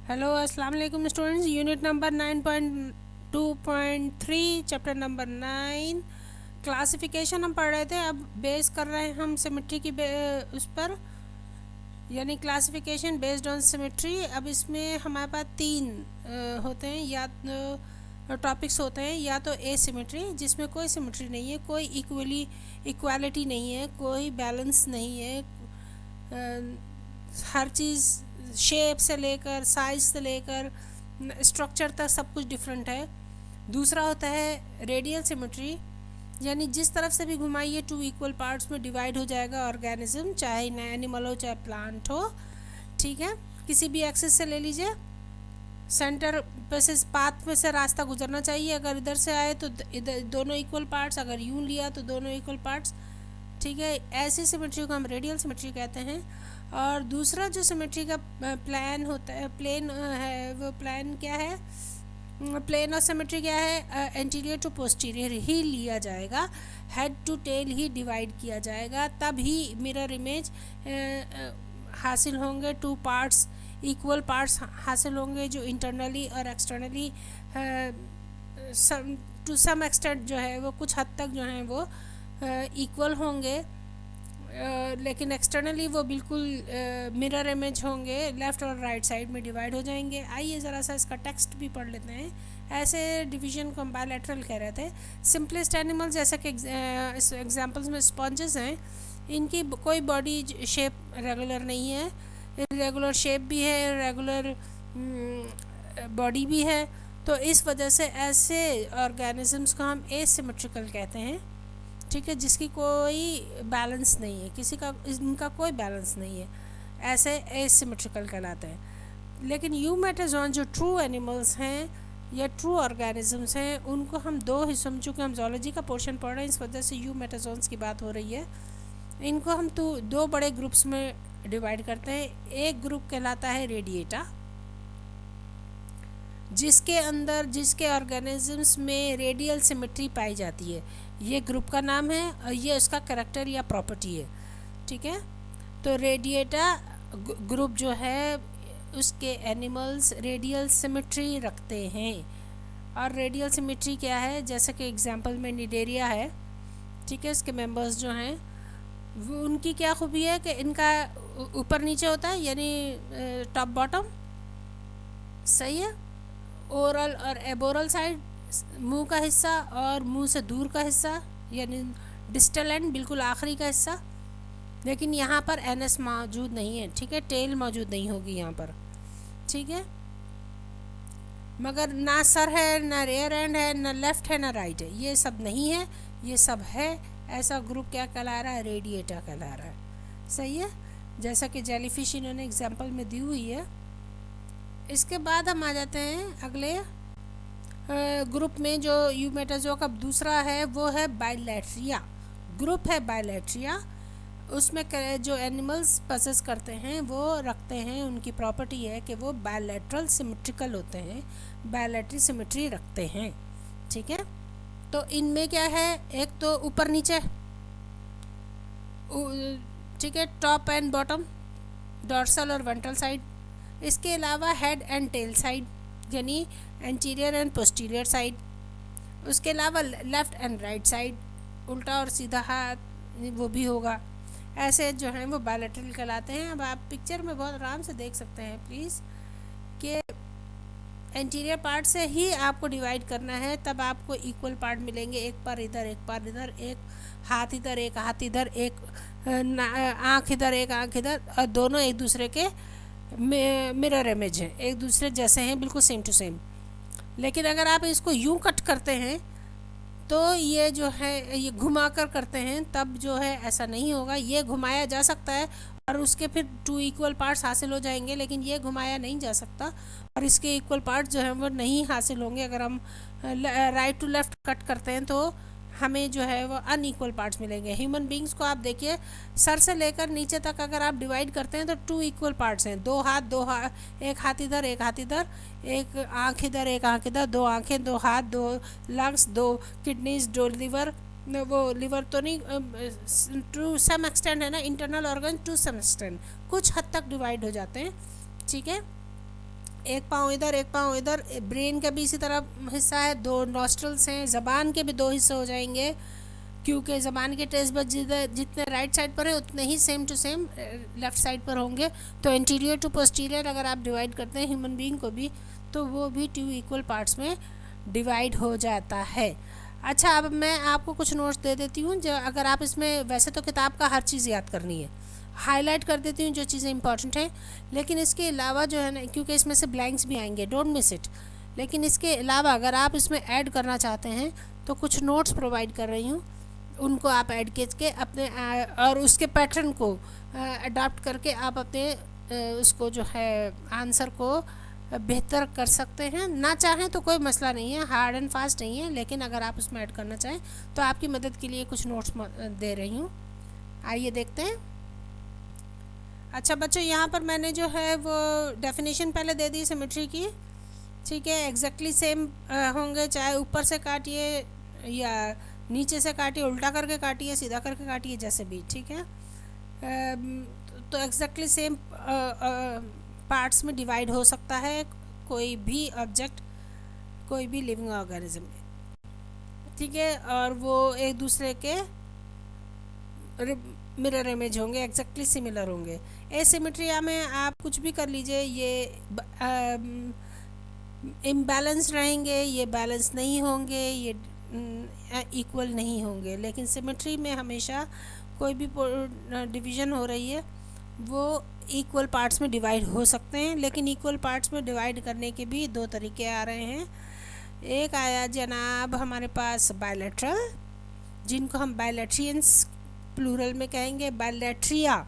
Hello अस्सलाम वालेकुम students. Unit number 9.2.3 chapter number 9 classification हम पढ़ रहे थे। अब बेस कर रहे हैं हम सिमेट्री की उस पर, यानी क्लासिफिकेशन बेस्ड ऑन सिमेट्री। अब इसमें हमारे पास तीन होते हैं, या टॉपिक्स होते हैं। या तो ए सिमेट्री, जिसमें कोई सिमेट्री नहीं है, कोई इक्वालिटी नहीं है, कोई बैलेंस नहीं है, हर चीज़ शेप से लेकर साइज से लेकर स्ट्रक्चर तक सब कुछ डिफरेंट है। दूसरा होता है रेडियल सिमेट्री, यानी जिस तरफ से भी घुमाइए टू इक्वल पार्ट्स में डिवाइड हो जाएगा ऑर्गेनिज्म, चाहे एनिमल हो चाहे प्लांट हो। ठीक है, किसी भी एक्सिस से ले लीजिए, सेंटर पे से पाथ में से रास्ता गुजरना चाहिए। अगर इधर से आए तो इधर दोनों इक्वल पार्ट्स, अगर यूं लिया तो दोनों इक्वल पार्ट्स। ठीक है, ऐसी सिमेट्री को हम रेडियल सिमेट्री कहते हैं। और दूसरा जो सिमेट्री का प्लान होता है, प्लेन है, वो प्लान क्या है, प्लेन ऑफ सिमेट्री क्या है, एंटीरियर टू पोस्टीरियर ही लिया जाएगा, हेड टू टेल ही डिवाइड किया जाएगा, तब ही मिरर इमेज हासिल होंगे। टू पार्ट्स इक्वल पार्ट्स हासिल होंगे, जो इंटरनली और एक्सटर्नली टू सम एक्सटेंट जो है वो कुछ हद तक जो है वो इक्वल होंगे, लेकिन एक्सटर्नली वो बिल्कुल मिरर इमेज होंगे, लेफ़्ट और राइट साइड में डिवाइड हो जाएंगे। आइए ज़रा सा इसका टेक्स्ट भी पढ़ लेते हैं। ऐसे डिवीजन को हम बायलैटरल कह रहे थे। सिंपलेस्ट एनिमल, जैसे कि एग्जांपल्स में स्पॉन्जेस हैं, इनकी कोई बॉडी शेप रेगुलर नहीं है, इरेगुलर शेप भी है, रेगुलर बॉडी भी है। तो इस वजह से ऐसे ऑर्गेनिजम्स को हम एसिमेट्रिकल कहते हैं। ठीक है, जिसकी कोई बैलेंस नहीं है, किसी का इनका कोई बैलेंस नहीं है, ऐसे एसिमेट्रिकल कहलाते हैं। लेकिन यूमेटाजोन जो ट्रू एनिमल्स हैं या ट्रू ऑर्गेनिजम्स हैं, उनको हम दो हिस्सों में, चूँकि हम जोलॉजी का पोर्शन पढ़ रहे हैं, इस वजह से यूमेटाजोन्स की बात हो रही है। इनको हम तो दो बड़े ग्रुप्स में डिवाइड करते हैं। एक ग्रुप कहलाता है रेडिएटा, जिसके अंदर जिसके ऑर्गेनिजम्स में रेडियल सिमेट्री पाई जाती है, ये ग्रुप का नाम है और ये उसका करैक्टर या प्रॉपर्टी है। ठीक है, तो रेडिएटा ग्रुप जो है उसके एनिमल्स रेडियल सिमेट्री रखते हैं। और रेडियल सिमेट्री क्या है, जैसे कि एग्जांपल में निडेरिया है। ठीक है, इसके मेंबर्स जो हैं वो, उनकी क्या खूबी है कि इनका ऊपर नीचे होता है, यानी टॉप बॉटम, सही है। ओरल और एबोरल साइड, मुंह का हिस्सा और मुंह से दूर का हिस्सा, यानी डिस्टल एंड, बिल्कुल आखिरी का हिस्सा। लेकिन यहाँ पर एनएस मौजूद नहीं है। ठीक है, टेल मौजूद नहीं होगी यहाँ पर। ठीक है, मगर ना सर है, ना रेयर एंड है, ना लेफ्ट है, ना राइट है, ये सब नहीं है, ये सब है। ऐसा ग्रुप क्या कहला रहा है, रेडिएटा कहला रहा है। सही है, जैसा कि जेलीफिश इन्होंने एग्जाम्पल में दी हुई है। इसके बाद हम आ जाते हैं अगले ग्रुप में, जो यूमेटाजो का दूसरा है वो है बायलैट्रिया। ग्रुप है बायलैट्रिया, उसमें जो एनिमल्स पसेस करते हैं वो रखते हैं, उनकी प्रॉपर्टी है कि वो बायलैटरल सिमेट्रिकल होते हैं, बायलैटरल सिमेट्री रखते हैं। ठीक है, तो इनमें क्या है, एक तो ऊपर नीचे, ठीक है, टॉप एंड बॉटम, डॉर्सल और वेंट्रल साइड। इसके अलावा हेड एंड टेल साइड, यानी एंटीरियर एंड पोस्टीरियर साइड। उसके अलावा लेफ़्ट एंड राइट साइड, उल्टा और सीधा हाथ वो भी होगा। ऐसे जो हैं वो बायलैटरल कहलाते हैं। अब आप पिक्चर में बहुत आराम से देख सकते हैं प्लीज़ कि एंटीरियर पार्ट से ही आपको डिवाइड करना है, तब आपको इक्वल पार्ट मिलेंगे। एक पर इधर, एक पर इधर, एक हाथ इधर, एक हाथ इधर, एक आँख इधर, एक आँख इधर, और दोनों एक दूसरे के मिरर इमेज हैं, एक दूसरे जैसे हैं, बिल्कुल सेम टू सेम। लेकिन अगर आप इसको यूं कट करते हैं तो ये जो है, ये घुमा कर करते हैं, तब जो है ऐसा नहीं होगा। ये घुमाया जा सकता है और उसके फिर टू इक्वल पार्ट्स हासिल हो जाएंगे, लेकिन ये घुमाया नहीं जा सकता और इसके इक्वल पार्ट्स जो हैं वो नहीं हासिल होंगे। अगर हम राइट टू लेफ़्ट कट करते हैं तो हमें जो है वो अनइक्वल पार्ट्स मिलेंगे। ह्यूमन बींग्स को आप देखिए, सर से लेकर नीचे तक अगर आप डिवाइड करते हैं तो टू इक्वल पार्ट्स हैं। दो हाथ, एक हाथ इधर, एक हाथ इधर, एक आँख इधर, एक आँख इधर, दो आँखें, दो हाथ, दो लंग्स, दो किडनीज, दो लिवर, वो लिवर तो नहीं, टू सम एक्सटेंट है ना, internal organ to some extent कुछ हद तक डिवाइड हो जाते हैं। ठीक है, एक पाँव इधर एक पाँव इधर। ब्रेन का भी इसी तरह हिस्सा है, दो नॉस्ट्रल्स हैं, ज़बान के भी दो हिस्से हो जाएंगे, क्योंकि ज़बान के टेस्ट बड जितने राइट साइड पर है उतने ही same to same left side पर होंगे। तो एंटीरियर टू पोस्टीरियर अगर आप डिवाइड करते हैं ह्यूमन बीइंग को भी, तो वो भी 2 इक्वल पार्ट्स में डिवाइड हो जाता है। अच्छा, अब मैं आपको कुछ नोट्स दे देती हूँ, जो अगर आप इसमें, वैसे तो किताब का हर चीज़ याद करनी है, हाईलाइट कर देती हूँ जो चीज़ें इंपॉर्टेंट हैं, लेकिन इसके अलावा जो है ना, क्योंकि इसमें से ब्लैंक्स भी आएंगे, डोंट मिस इट। लेकिन इसके अलावा अगर आप इसमें ऐड करना चाहते हैं तो कुछ नोट्स प्रोवाइड कर रही हूँ, उनको आप ऐड करके अपने और उसके पैटर्न को अडॉप्ट करके आप अपने उसको जो है आंसर को बेहतर कर सकते हैं। ना चाहें तो कोई मसला नहीं है, हार्ड एंड फास्ट नहीं है, लेकिन अगर आप उसमें ऐड करना चाहें तो आपकी मदद के लिए कुछ नोट्स दे रही हूँ। आइए देखते हैं। अच्छा बच्चों, यहाँ पर मैंने जो है वो डेफिनेशन पहले दे दी सिमेट्री की, ठीक है। एग्जैक्टली सेम होंगे, चाहे ऊपर से काटिए या नीचे से काटिए, उल्टा करके काटिए, सीधा करके काटिए, जैसे भी, ठीक है। तो एग्जैक्टली सेम पार्ट्स में डिवाइड हो सकता है कोई भी ऑब्जेक्ट, कोई भी लिविंग ऑर्गेनिज्म, ठीक है। और वो एक दूसरे के मिरर इमेज होंगे, एग्जैक्टली सिमिलर होंगे। एसिमेट्रिया में आप कुछ भी कर लीजिए, ये इम्बैलेंस रहेंगे, ये बैलेंस नहीं होंगे, ये इक्वल नहीं होंगे। लेकिन सिमेट्री में हमेशा कोई भी डिवीज़न हो रही है वो इक्वल पार्ट्स में डिवाइड हो सकते हैं। लेकिन इक्वल पार्ट्स में डिवाइड करने के भी दो तरीके आ रहे हैं। एक आया जनाब हमारे पास बायलैटरल, जिनको हम बायलैट्रियंस प्लूरल में कहेंगे। बायलैट्रिया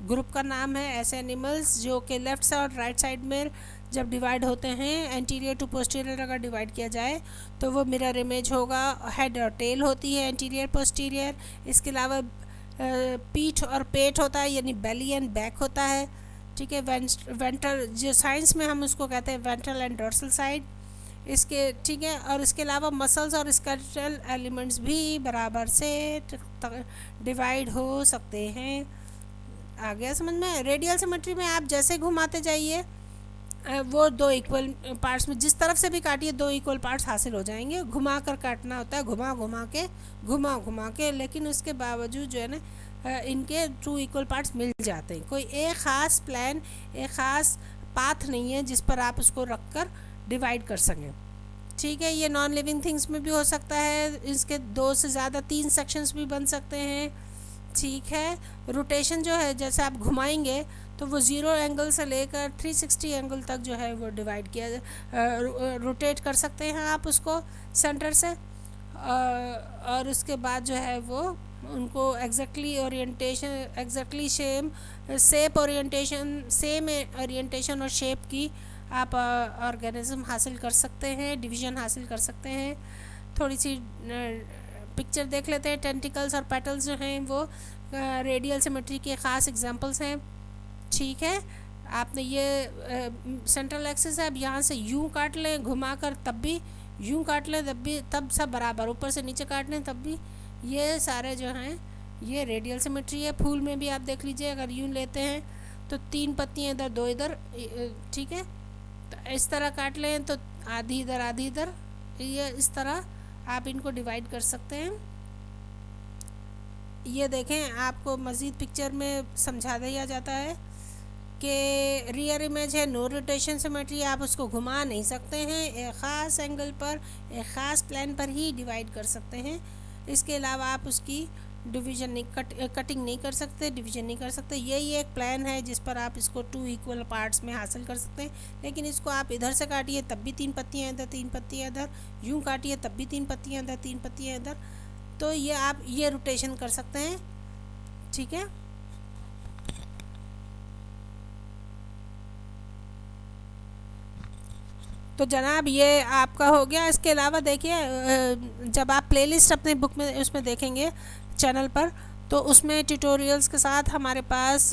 ग्रुप का नाम है ऐसे एनिमल्स जो कि लेफ़्ट साइड और राइट साइड में जब डिवाइड होते हैं, एंटीरियर टू पोस्टीरियर अगर डिवाइड किया जाए तो वो मिरर इमेज होगा। हेड और टेल होती है, एंटीरियर पोस्टीरियर। इसके अलावा पीठ और पेट होता है, यानी बेली एंड बैक होता है, ठीक है। वेंट्रल, जो साइंस में हम उसको कहते हैं वेंट्रल एंड डोर्सल साइड, इसके, ठीक है। और इसके अलावा मसल्स और स्केलेटल एलिमेंट्स भी बराबर से डिवाइड हो सकते हैं। आ गया समझ में? रेडियल सिमेट्री में आप जैसे घुमाते जाइए वो दो इक्वल पार्ट्स में, जिस तरफ से भी काटिए दो इक्वल पार्ट्स हासिल हो जाएंगे। घुमा कर काटना होता है, घुमा घुमा के, लेकिन उसके बावजूद जो है ना इनके 2 इक्वल पार्ट्स मिल जाते हैं। कोई एक ख़ास प्लान, एक ख़ास पाथ नहीं है जिस पर आप उसको रख कर डिवाइड कर सकें, ठीक है। ये नॉन लिविंग थिंग्स में भी हो सकता है, इसके 2 से ज़्यादा 3 सेक्शंस भी बन सकते हैं, ठीक है। रोटेशन जो है, जैसे आप घुमाएंगे तो वो 0 एंगल से लेकर 360 एंगल तक जो है वो डिवाइड किया, रोटेट कर सकते हैं आप उसको सेंटर से। और उसके बाद जो है वो उनको exactly orientation, exactly same orientation और शेप की आप ऑर्गेनिज्म हासिल कर सकते हैं, डिवीज़न हासिल कर सकते हैं। थोड़ी सी पिक्चर देख लेते हैं। टेंटिकल्स और पेटल्स जो हैं वो रेडियल सिमेट्री के ख़ास एग्जांपल्स हैं, ठीक है। आपने ये सेंट्रल एक्सिस है, अब यहाँ से यूँ काट लें घुमा कर, तब भी यूँ काट लें तब सब बराबर, ऊपर से नीचे काट लें तब भी, ये सारे जो हैं ये रेडियल सिमेट्री है। फूल में भी आप देख लीजिए, अगर यूँ लेते हैं तो 3 पत्तियाँ इधर 2 इधर, ठीक है। तो इस तरह काट लें तो आधी इधर आधी इधर, ये इस तरह आप इनको डिवाइड कर सकते हैं। ये देखें, आपको मज़ीद पिक्चर में समझा दिया जाता है कि रियर इमेज है, नो रोटेशन सिमेट्री, आप उसको घुमा नहीं सकते हैं, एक ख़ास एंगल पर, एक ख़ास प्लान पर ही डिवाइड कर सकते हैं। इसके अलावा आप उसकी डिवीज़न नहीं, कटिंग नहीं कर सकते, डिवीज़न नहीं कर सकते। यही एक प्लान है जिस पर आप इसको 2 इक्वल पार्ट्स में हासिल कर सकते हैं। लेकिन इसको आप इधर से काटिए तब भी 3 पत्तियाँ इधर, 3 पत्तियाँ इधर, यूँ काटिए तब भी 3 पत्तियाँ इधर, 3 पत्तियाँ इधर, तो ये आप ये रोटेशन कर सकते हैं, ठीक है। तो जनाब ये आपका हो गया। इसके अलावा देखिए, जब आप प्लेलिस्ट अपने बुक में उसमें देखेंगे चैनल पर, तो उसमें ट्यूटोरियल्स के साथ हमारे पास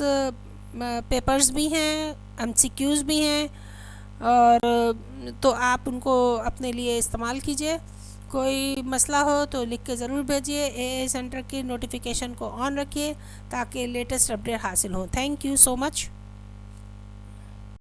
पेपर्स भी हैं, MCQs भी हैं, और तो आप उनको अपने लिए इस्तेमाल कीजिए। कोई मसला हो तो लिख के ज़रूर भेजिए। AA सेंटर की नोटिफिकेशन को ऑन रखिए ताकि लेटेस्ट अपडेट हासिल हो। Thank you so much.